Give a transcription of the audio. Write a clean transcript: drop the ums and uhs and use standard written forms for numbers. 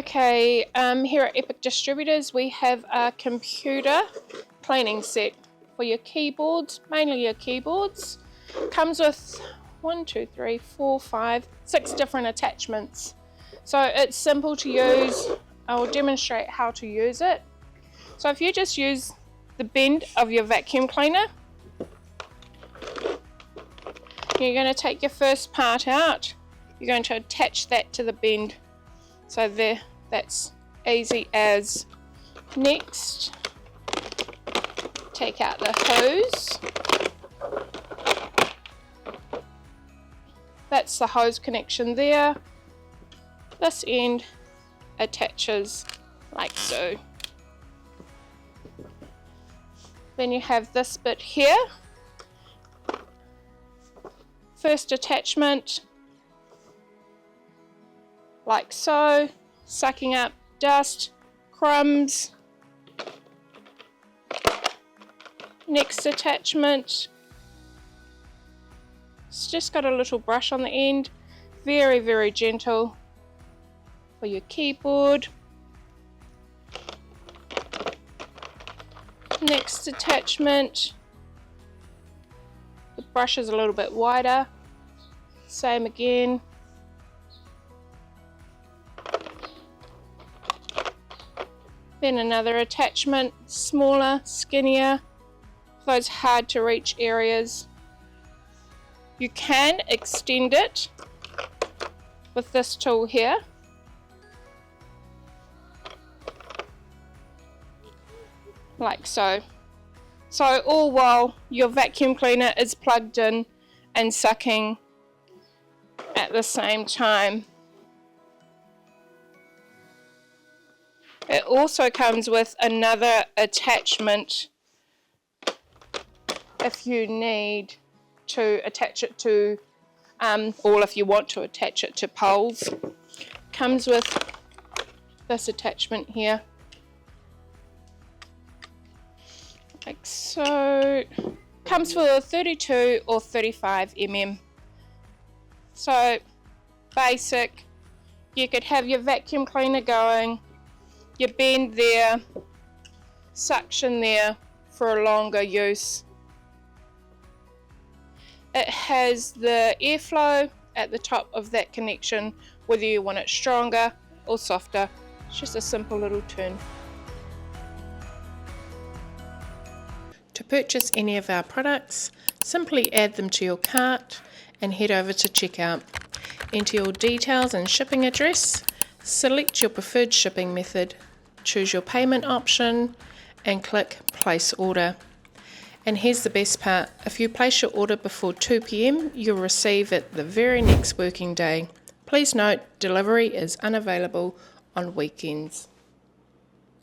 Okay, here at Epic Distributors we have a computer cleaning set for your keyboards, mainly your keyboards. Comes with 6 different attachments. So it's simple to use. I will demonstrate how to use it. So if you just use the bend of your vacuum cleaner, you're going to take your first part out. You're going to attach that to the bend. So there, that's easy as. Next, take out the hose. That's the hose connection there. This end attaches like so. Then you have this bit here. First attachment, like so, sucking up dust, crumbs. Next attachment, it's just got a little brush on the end, very, very gentle for your keyboard. Next attachment, the brush is a little bit wider, same again. Then another attachment, smaller, skinnier, for those hard to reach areas. You can extend it with this tool here. Like so. So all while your vacuum cleaner is plugged in and sucking at the same time. It also comes with another attachment if you need to attach it to, or if you want to attach it to poles. Comes with this attachment here. Like so. Comes for 32 or 35 mm. So basic. You could have your vacuum cleaner going, your bend there, suction there for a longer use. It has the airflow at the top of that connection, whether you want it stronger or softer. It's just a simple little turn. To purchase any of our products, simply add them to your cart and head over to checkout. Enter your details and shipping address, select your preferred shipping method, choose your payment option and click place order. And here's the best part, if you place your order before 2 p.m, you'll receive it the very next working day. Please note, delivery is unavailable on weekends.